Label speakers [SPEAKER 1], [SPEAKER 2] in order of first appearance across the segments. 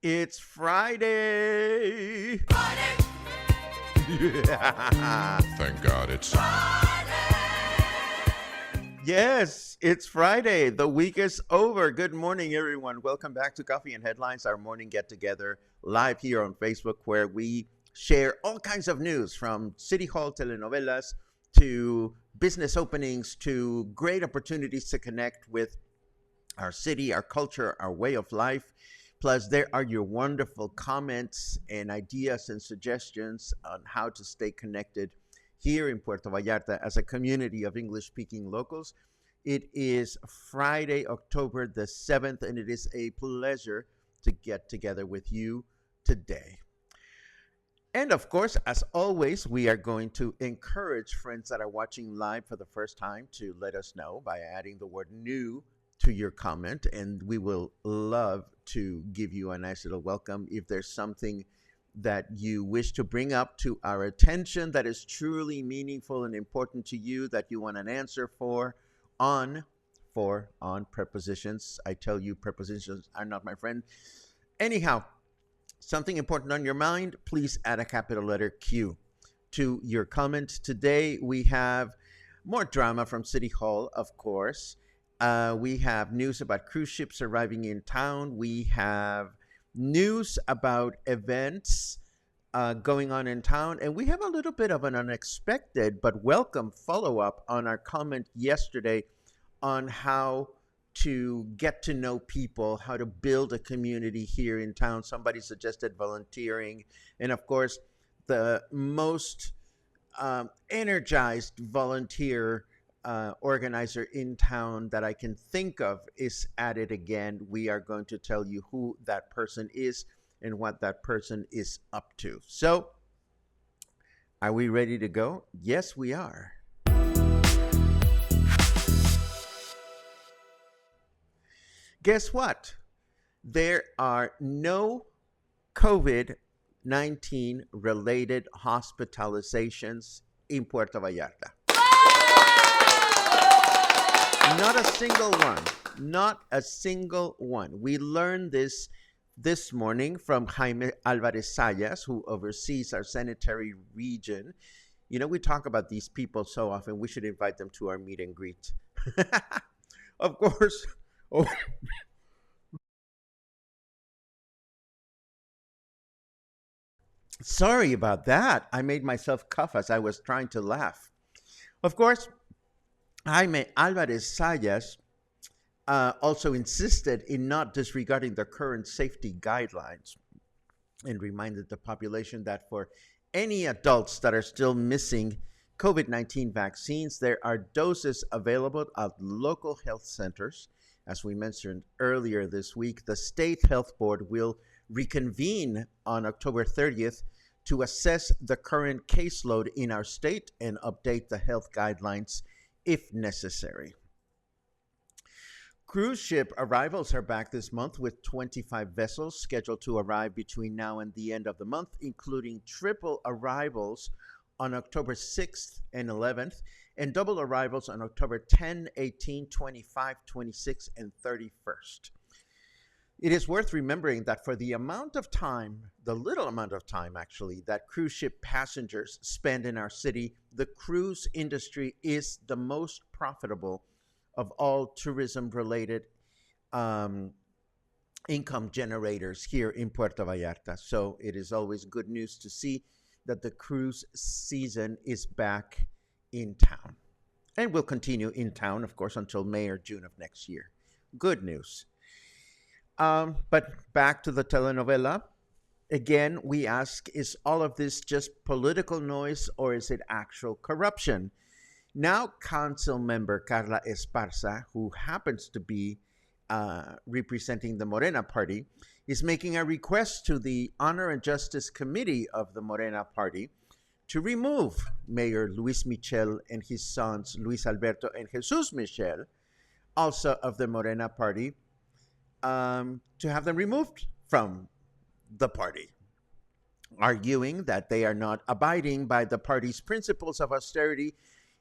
[SPEAKER 1] It's Friday. Yeah.
[SPEAKER 2] Thank God it's
[SPEAKER 1] Yes, it's Friday. The week is over. Good morning, everyone. Welcome back to Coffee and Headlines, our morning get together live here on Facebook, where we share all kinds of news from City Hall telenovelas to business openings to great opportunities to connect with our city, our culture, our way of life. Plus, there are your wonderful comments and ideas and suggestions on how to stay connected here in Puerto Vallarta as a community of English-speaking locals. It is Friday, October the 7th, and it is a pleasure to get together with you today. And of course, as always, we are going to encourage friends that are watching live for the first time to let us know by adding the word new to your comment, and we will love to give you a nice little welcome. If there's something that you wish to bring up to our attention that is truly meaningful and important to you, that you want an answer on prepositions. I tell you, prepositions are not my friend. Anyhow, something important on your mind, please add a capital letter Q to your comment. Today we have more drama from City Hall, of course. We have news about cruise ships arriving in town. We have news about events going on in town. And we have a little bit of an unexpected but welcome follow-up on our comment yesterday on how to get to know people, how to build a community here in town. Somebody suggested volunteering. And of course, the most energized volunteer organizer in town that I can think of is at it again. We are going to tell you who that person is and what that person is up to. So, are we ready to go? Yes, we are. Guess what? There are no COVID-19 related hospitalizations in Puerto Vallarta. Not a single one. Not a single one. We learned this morning from Jaime Alvarez Sayas, who oversees our sanitary region. You know, we talk about these people so often, we should invite them to our meet and greet. Of course. Oh. Sorry about that. I made myself cough as I was trying to laugh. Of course, Jaime Alvarez Sayas also insisted in not disregarding the current safety guidelines and reminded the population that for any adults that are still missing COVID-19 vaccines, there are doses available at local health centers. As we mentioned earlier this week, the State Health Board will reconvene on October 30th to assess the current caseload in our state and update the health guidelines if necessary. Cruise ship arrivals are back this month with 25 vessels scheduled to arrive between now and the end of the month, including triple arrivals on October 6th and 11th, and double arrivals on October 10, 18, 25, 26, and 31st. It is worth remembering that for the amount of time, the little amount of time actually, that cruise ship passengers spend in our city, the cruise industry is the most profitable of all tourism related um, income generators here in Puerto Vallarta. So it is always good news to see that the cruise season is back in town. And will continue in town, of course, until May or June of next year. Good news. But back to the telenovela. Again, we ask, is all of this just political noise or is it actual corruption? Now, council member Carla Esparza, who happens to be representing the Morena party, is making a request to the Honor and Justice Committee of the Morena party to remove Mayor Luis Michel and his sons Luis Alberto and Jesus Michel, also of the Morena party, to have them removed from the party, arguing that they are not abiding by the party's principles of austerity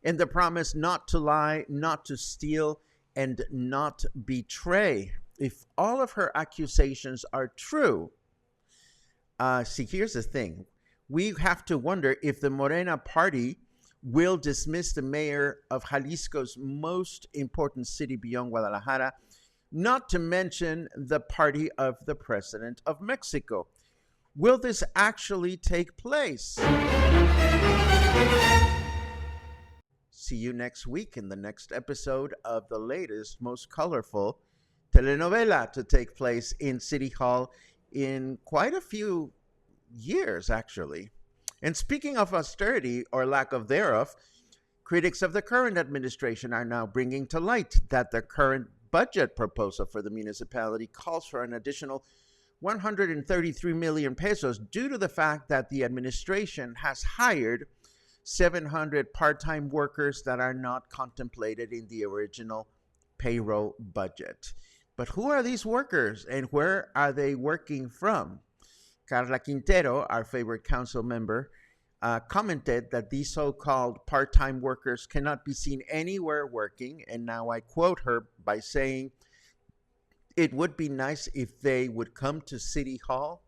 [SPEAKER 1] and the promise not to lie, not to steal, and not betray. If all of her accusations are true, see, here's the thing. We have to wonder if the Morena party will dismiss the mayor of Jalisco's most important city beyond Guadalajara, not to mention the party of the president of Mexico. Will this actually take place? See you next week in the next episode of the latest, most colorful telenovela to take place in City Hall in quite a few years, actually. And speaking of austerity or lack of thereof, critics of the current administration are now bringing to light that the current budget proposal for the municipality calls for an additional 133 million pesos due to the fact that the administration has hired 700 part-time workers that are not contemplated in the original payroll budget. But who are these workers and where are they working from? Carla Quintero, our favorite council member, commented that these so-called part-time workers cannot be seen anywhere working, and now I quote her by saying, it would be nice if they would come to City Hall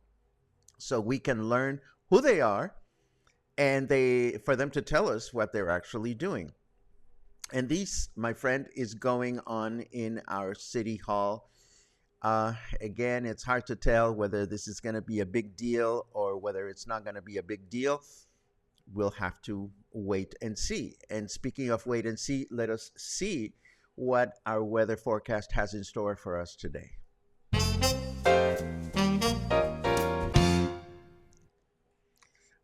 [SPEAKER 1] so we can learn who they are and for them to tell us what they're actually doing. And this, my friend, is going on in our City Hall. Again, it's hard to tell whether this is going to be a big deal or whether it's not going to be a big deal. We'll have to wait and see. And speaking of wait and see, let us see what our weather forecast has in store for us today.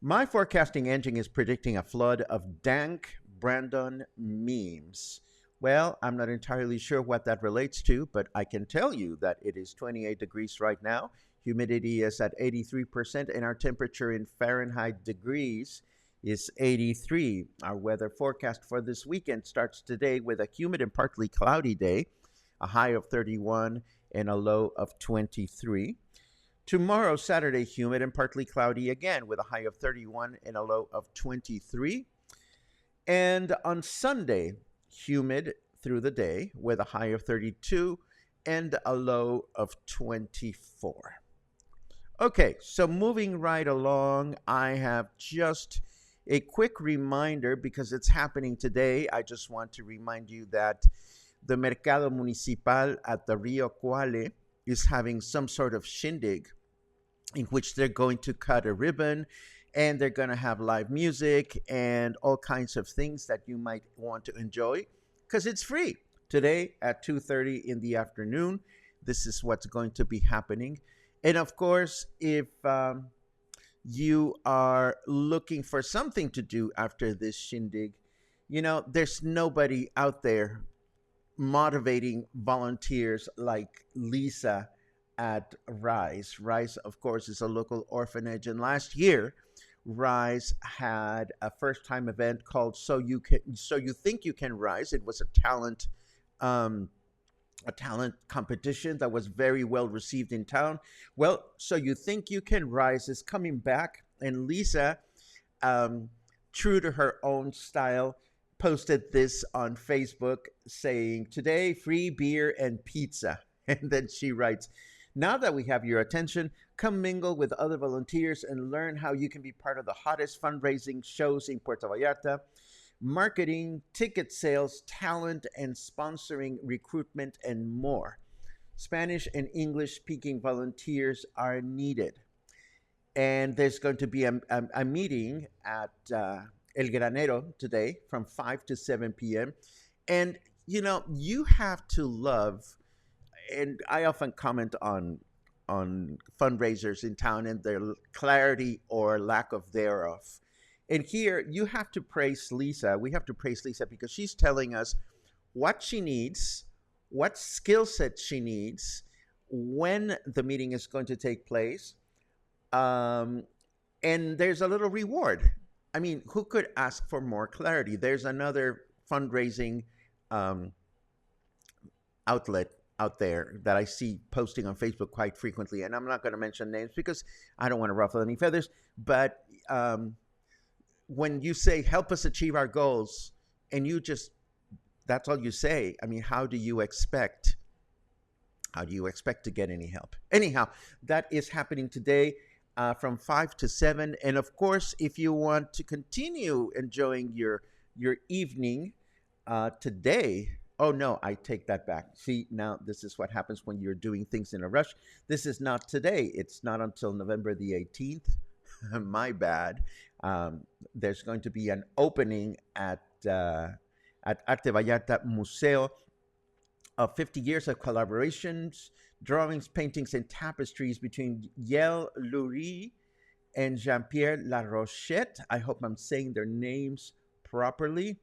[SPEAKER 1] My forecasting engine is predicting a flood of dank Brandon memes. Well, I'm not entirely sure what that relates to, but I can tell you that it is 28 degrees right now. Humidity is at 83%, and our temperature in Fahrenheit degrees is 83. Our weather forecast for this weekend starts today with a humid and partly cloudy day, a high of 31 and a low of 23. Tomorrow, Saturday, humid and partly cloudy again with a high of 31 and a low of 23. And on Sunday, humid through the day with a high of 32 and a low of 24. Okay, so moving right along, I have just a quick reminder because it's happening today. I just want to remind you that the Mercado Municipal at the Rio Cuale is having some sort of shindig in which they're going to cut a ribbon and they're going to have live music and all kinds of things that you might want to enjoy because it's free. Today at 2:30 in the afternoon, this is what's going to be happening. And of course, if you are looking for something to do after this shindig, you know, there's nobody out there motivating volunteers like Lisa at Rise. Rise, of course, is a local orphanage. And last year, Rise had a first-time event called So You Think You Can Rise. It was a talent a talent competition that was very well received in town. Well, So You Think You Can Rise is coming back, and Lisa, um, true to her own style, posted this on Facebook saying, "Today, free beer and pizza." And then she writes, "Now that we have your attention, come mingle with other volunteers and learn how you can be part of the hottest fundraising shows in Puerto Vallarta. Marketing, ticket sales, talent, and sponsoring, recruitment, and more. Spanish and English speaking volunteers are needed." And there's going to be a meeting at El Granero today from 5 to 7 p.m. And, you have to love, and I often comment on fundraisers in town and their clarity or lack of thereof. And here you have to praise Lisa. We have to praise Lisa because she's telling us what she needs, what skill set she needs, when the meeting is going to take place, um, and there's a little reward. I mean, who could ask for more clarity? There's another fundraising um, outlet out there that I see posting on Facebook quite frequently, and I'm not going to mention names because I don't want to ruffle any feathers. But when you say "help us achieve our goals," and you just that's all you say, I mean, how do you expect to get any help? Anyhow, that is happening today from 5 to 7. And of course, if you want to continue enjoying your evening today, oh no, I take that back. See, now this is what happens when you're doing things in a rush. This is not today. It's not until November the 18th. My bad. There's going to be an opening at Arte Vallarta Museo of 50 years of collaborations, drawings, paintings, and tapestries between Yael Lurie and Jean Pierre La Rochette. I hope I'm saying their names properly.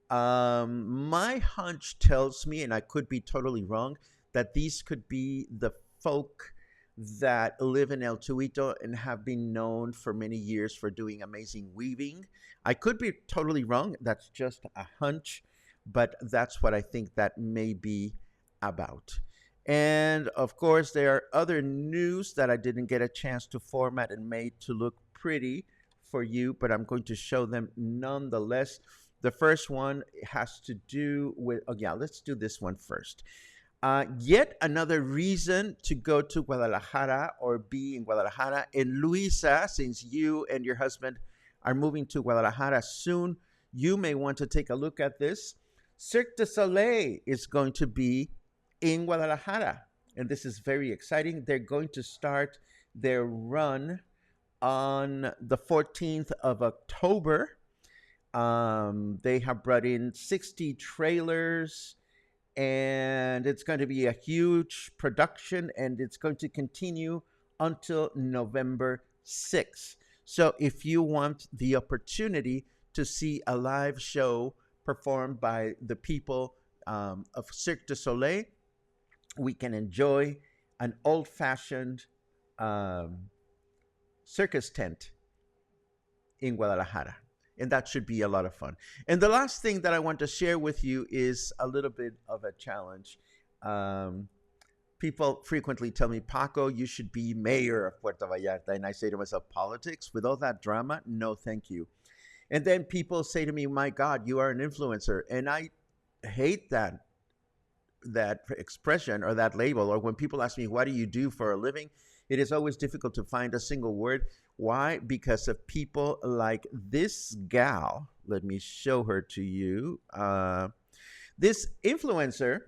[SPEAKER 1] My hunch tells me, and I could be totally wrong, that these could be the folk that live in El Tuito and have been known for many years for doing amazing weaving. I could be totally wrong. That's just a hunch, but that's what I think that may be about. And of course, there are other news that I didn't get a chance to format and made to look pretty for you, but I'm going to show them nonetheless. The first one has to do with, oh, yeah, let's do this one first. Yet another reason to go to Guadalajara or be in Guadalajara. And Luisa, since you and your husband are moving to Guadalajara soon, you may want to take a look at this. Cirque du Soleil is going to be in Guadalajara, and this is very exciting. They're going to start their run on the 14th of October. They have brought in 60 trailers, and it's going to be a huge production, and it's going to continue until November 6th. So if you want the opportunity to see a live show performed by the people of Cirque du Soleil, we can enjoy an old-fashioned circus tent in Guadalajara. And that should be a lot of fun. And the last thing that I want to share with you is a little bit of a challenge. People frequently tell me, "Paco, you should be mayor of Puerto Vallarta." And I say to myself, politics? With all that drama? No, thank you. And then people say to me, "My God, you are an influencer." And I hate that expression or that label. Or when people ask me, "What do you do for a living?" It is always difficult to find a single word. Why? Because of people like this gal. Let me show her to you. This influencer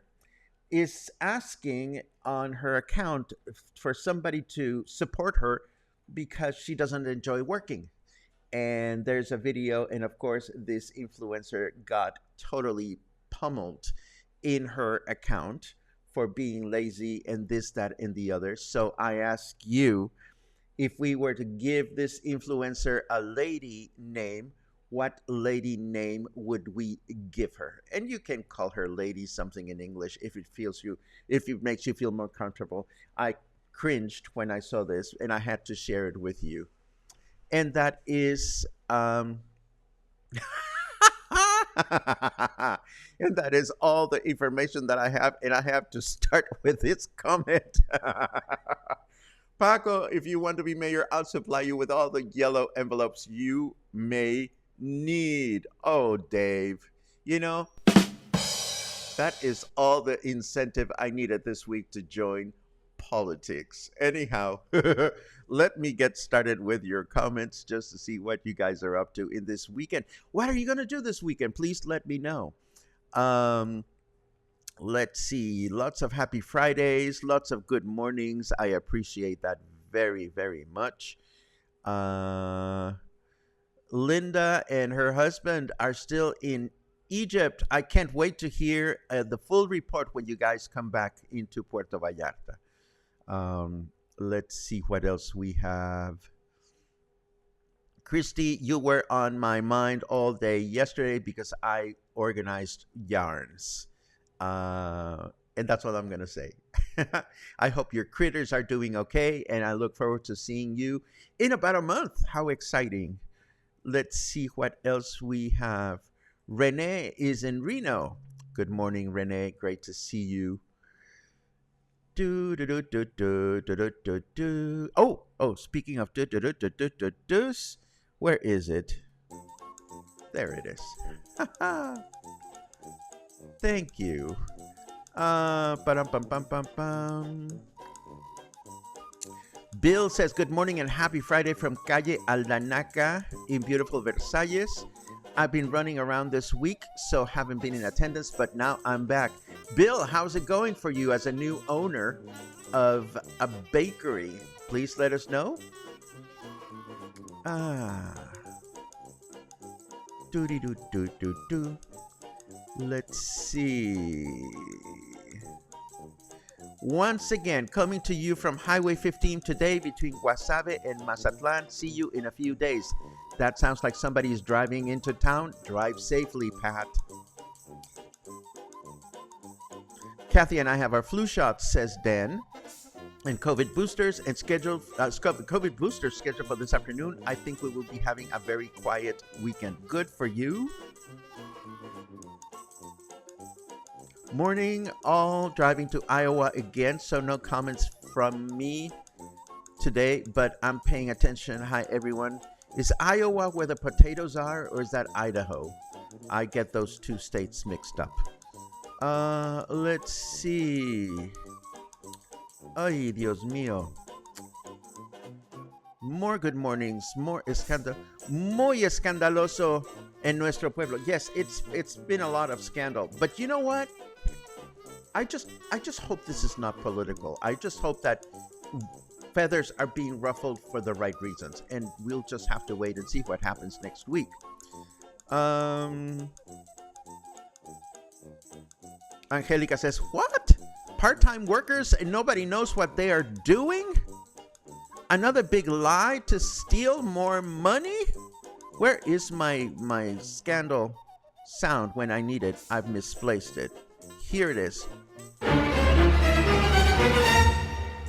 [SPEAKER 1] is asking on her account for somebody to support her because she doesn't enjoy working. And there's a video, and of course, this influencer got totally pummeled in her account for being lazy and this, that, and the other. So I ask you, if we were to give this influencer a lady name, what lady name would we give her? And you can call her lady something in English if it makes you feel more comfortable. I cringed when I saw this, and I had to share it with you. And that is And that is all the information that I have. And I have to start with this comment. Paco, if you want to be mayor, I'll supply you with all the yellow envelopes you may need. Oh, Dave, you know, that is all the incentive I needed this week to join politics. Anyhow, let me get started with your comments just to see what you guys are up to in this weekend. What are you going to do this weekend? Please let me know. Um, let's see. Lots of happy Fridays, lots of good mornings. I appreciate that very, very much. Uh, Linda and her husband are still in Egypt. I can't wait to hear the full report when you guys come back into Puerto Vallarta. Um, let's see what else we have. Christy, you were on my mind all day yesterday because I organized yarns. And that's all I'm going to say. I hope your critters are doing okay, and I look forward to seeing you in about a month. How exciting. Let's see what else we have. Renee is in Reno. Good morning, Renee. Great to see you. Do, do, do, do, do, do, do, do, do. Oh, speaking of do, do, do, do, do, do, do's, where is it? There it is. Thank you. Ba-dum-bum-bum-bum-bum. Bill says, good morning and happy Friday from Calle Aldanaca in beautiful Versalles. I've been running around this week, so haven't been in attendance, but now I'm back. Bill, how's it going for you as a new owner of a bakery? Please let us know. Do-de-do-do-do-do. Let's see. Once again, coming to you from Highway 15 today between Guasave and Mazatlan. See you in a few days. That sounds like somebody is driving into town. Drive safely, Pat. Kathy and I have our flu shots, says Dan, and COVID boosters and COVID boosters scheduled for this afternoon. I think we will be having a very quiet weekend. Good for you. Morning, all driving to Iowa again, so no comments from me today, but I'm paying attention. Hi, everyone. Is Iowa where the potatoes are, or is that Idaho? I get those two states mixed up. Let's see. Ay, Dios mío. More good mornings, muy escandaloso en nuestro pueblo. Yes, it's been a lot of scandal, but you know what? I just hope this is not political. I just hope that feathers are being ruffled for the right reasons, and we'll just have to wait and see what happens next week. Angelica says, what? Part-time workers and nobody knows what they are doing? Another big lie to steal more money? Where is my scandal sound when I need it? I've misplaced it. Here it is.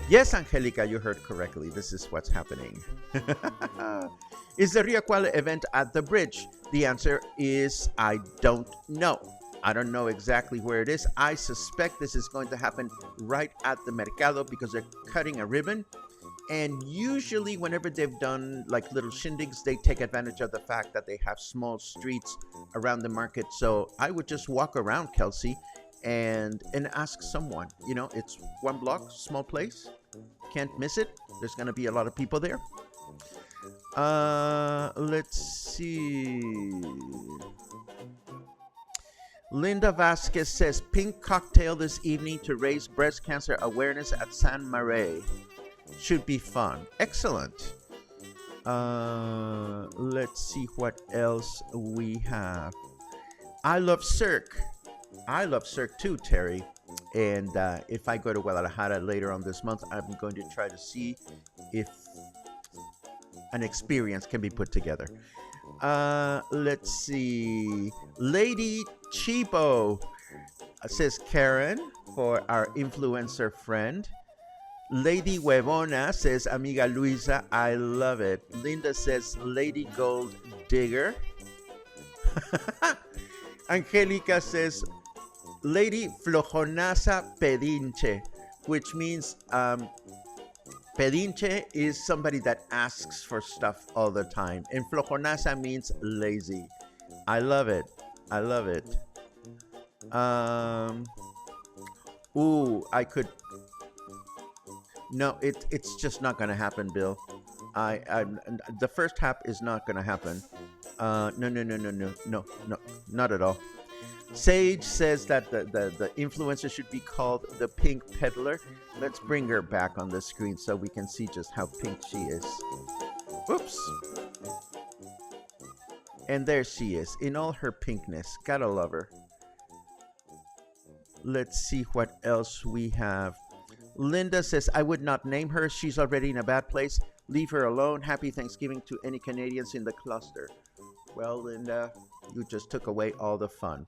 [SPEAKER 1] Yes, Angelica, you heard correctly. This is what's happening. Is the Rio Cuale event at the bridge? The answer is I don't know. I don't know exactly where it is. I suspect this is going to happen right at the Mercado because they're cutting a ribbon. And usually whenever they've done like little shindigs, they take advantage of the fact that they have small streets around the market. So I would just walk around, Kelsey, and ask someone. You know, it's one block, small place. Can't miss it. There's going to be a lot of people there. Let's see. Linda Vasquez says, pink cocktail this evening to raise breast cancer awareness at San Marais. Should be fun. Excellent. Let's see what else we have. I love Cirque. I love Cirque too, Terry. And if I go to Guadalajara later on this month, I'm going to try to see if an experience can be put together. Let's see. Lady Cheapo, says Karen, for our influencer friend. Lady Huevona says, Amiga Luisa, I love it. Linda says, Lady Gold Digger. Angelica says, Lady Flojonasa Pedinche, which means pedinche is somebody that asks for stuff all the time. And flojonasa means lazy. I love it. I love it. Um, I could. No, it's just not going to happen, Bill. I the first half is not going to happen. No, no, no, no, no, no, no, not at all. Sage says that the influencer should be called the Pink Peddler. Let's bring her back on the screen so we can see just how pink she is. Oops. And there she is in all her pinkness. Gotta love her. Let's see what else we have. Linda says, I would not name her. She's already in a bad place. Leave her alone. Happy Thanksgiving to any Canadians in the cluster. Well, Linda, you just took away all the fun.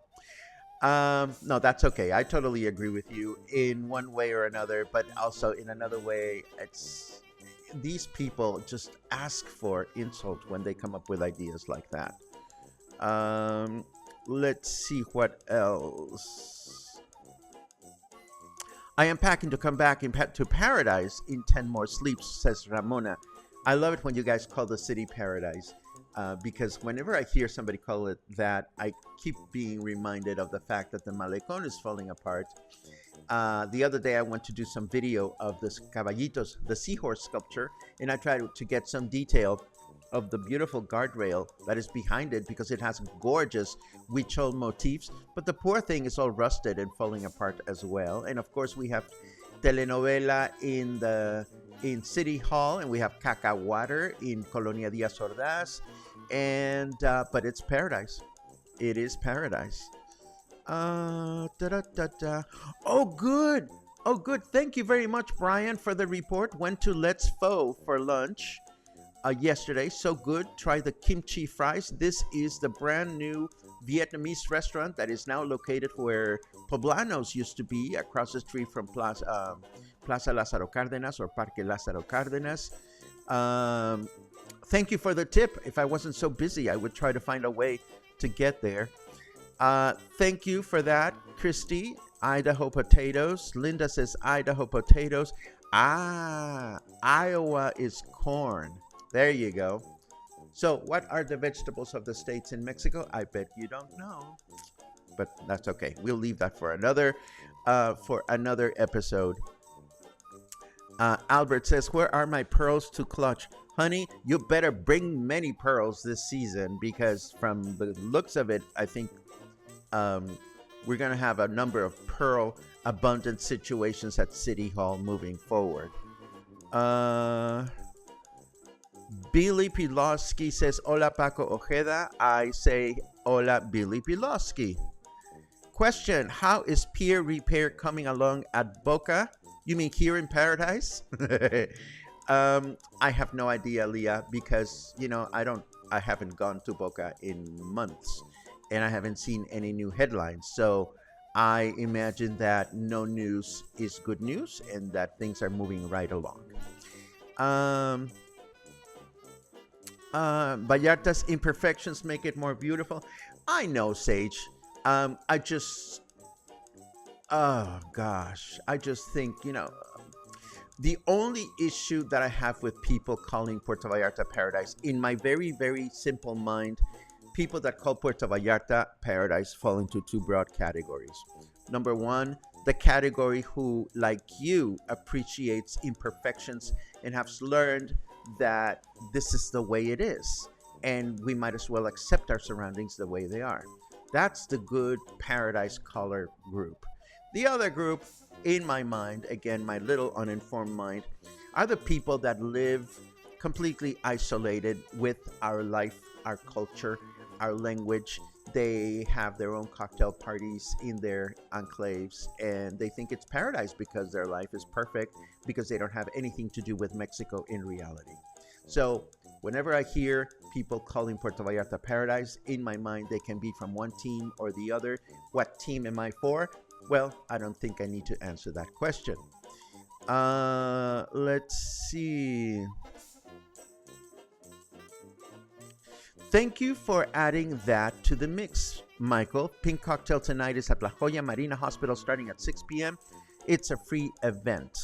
[SPEAKER 1] No, that's okay. I totally agree with you in one way or another, but also in another way, it's these people just ask for insult when they come up with ideas like that. Let's see what else. I am packing to come back to paradise in 10 more sleeps, says Ramona. I love it when you guys call the city paradise. Because whenever I hear somebody call it that, I keep being reminded of the fact that the Malecón is falling apart. The other day I went to do some video of the caballitos, the seahorse sculpture, and I tried to get some detail of the beautiful guardrail that is behind it because it has gorgeous huichol motifs, but the poor thing is all rusted and falling apart as well. And of course we have telenovela in City Hall, and we have Cacahuater in Colonia Diaz Ordaz, and but it's paradise. It is paradise. Da, da, da, da. Oh, good. Oh, good. Thank you very much, Brian, for the report. Went to Let's Pho for lunch yesterday. So good. Try the kimchi fries. This is the brand new Vietnamese restaurant that is now located where Poblanos used to be, across the street from Plaza Lázaro Cárdenas or Parque Lázaro Cárdenas. Thank you for the tip. If I wasn't so busy, I would try to find a way to get there. Thank you for that, Christy. Idaho potatoes. Linda says Idaho potatoes. Iowa is corn. There you go. So what are the vegetables of the states in Mexico? I bet you don't know. But that's okay. We'll leave that for another episode. Albert says, where are my pearls to clutch? Honey, you better bring many pearls this season, because from the looks of it, I think we're going to have a number of pearl abundant situations at City Hall moving forward. Billy Pilosky says, hola Paco Ojeda. I say, hola Billy Pilosky. Question, how is pier repair coming along at Boca? You mean here in paradise? I have no idea, Leah, because, I haven't gone to Boca in months, and I haven't seen any new headlines. So I imagine that no news is good news and that things are moving right along. Vallarta's imperfections make it more beautiful. I know, Sage. I just think, the only issue that I have with people calling Puerto Vallarta paradise, in my very, very simple mind, people that call Puerto Vallarta paradise fall into two broad categories. Number one, the category who, like you, appreciates imperfections and has learned that this is the way it is, and we might as well accept our surroundings the way they are. That's the good paradise caller group. The other group, in my mind, again, my little uninformed mind, are the people that live completely isolated with our life, our culture, our language. They have their own cocktail parties in their enclaves, and they think it's paradise because their life is perfect, because they don't have anything to do with Mexico in reality. So whenever I hear people calling Puerto Vallarta paradise, in my mind, they can be from one team or the other. What team am I for? Well, I don't think I need to answer that question. Let's see. Thank you for adding that to the mix, Michael. Pink Cocktail tonight is at La Jolla Marina Hospital starting at 6 p.m. It's a free event.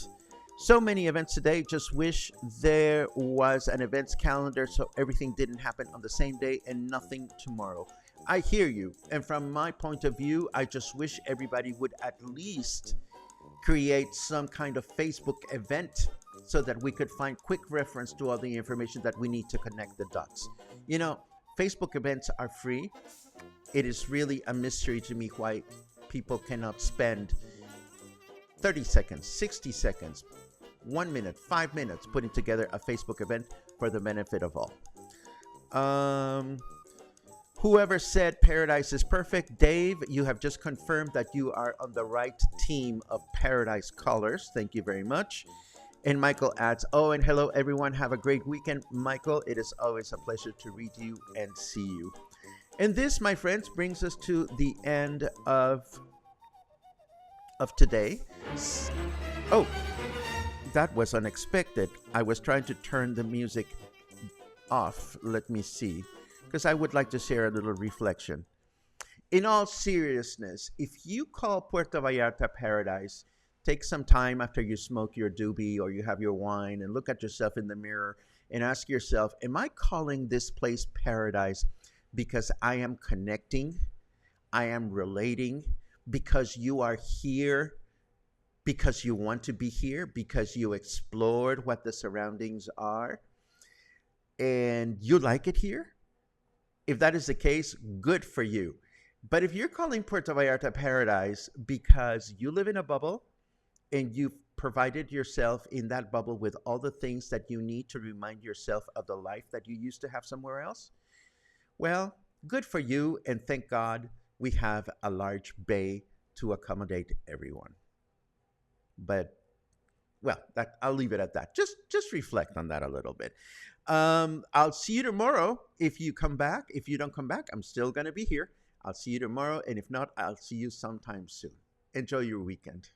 [SPEAKER 1] So many events today. Just wish there was an events calendar so everything didn't happen on the same day and nothing tomorrow. I hear you. And from my point of view, I just wish everybody would at least create some kind of Facebook event so that we could find quick reference to all the information that we need to connect the dots. You know, Facebook events are free. It is really a mystery to me why people cannot spend 30 seconds, 60 seconds, 1 minute, 5 minutes putting together a Facebook event for the benefit of all. Whoever said paradise is perfect, Dave, you have just confirmed that you are on the right team of paradise colors. Thank you very much. And Michael adds, oh, and hello, everyone. Have a great weekend. Michael, it is always a pleasure to read you and see you. And this, my friends, brings us to the end of today. Oh, that was unexpected. I was trying to turn the music off. Let me see. Because I would like to share a little reflection. In all seriousness, if you call Puerto Vallarta paradise, take some time after you smoke your doobie or you have your wine and look at yourself in the mirror and ask yourself, am I calling this place paradise because I am connecting, I am relating, because you are here, because you want to be here, because you explored what the surroundings are, and you like it here? If that is the case, good for you. But if you're calling Puerto Vallarta paradise because you live in a bubble and you've provided yourself in that bubble with all the things that you need to remind yourself of the life that you used to have somewhere else, well, good for you, and thank God we have a large bay to accommodate everyone. But well, I'll leave it at that. Just reflect on that a little bit. I'll see you tomorrow if you come back. If you don't come back, I'm still going to be here. I'll see you tomorrow. And if not, I'll see you sometime soon. Enjoy your weekend.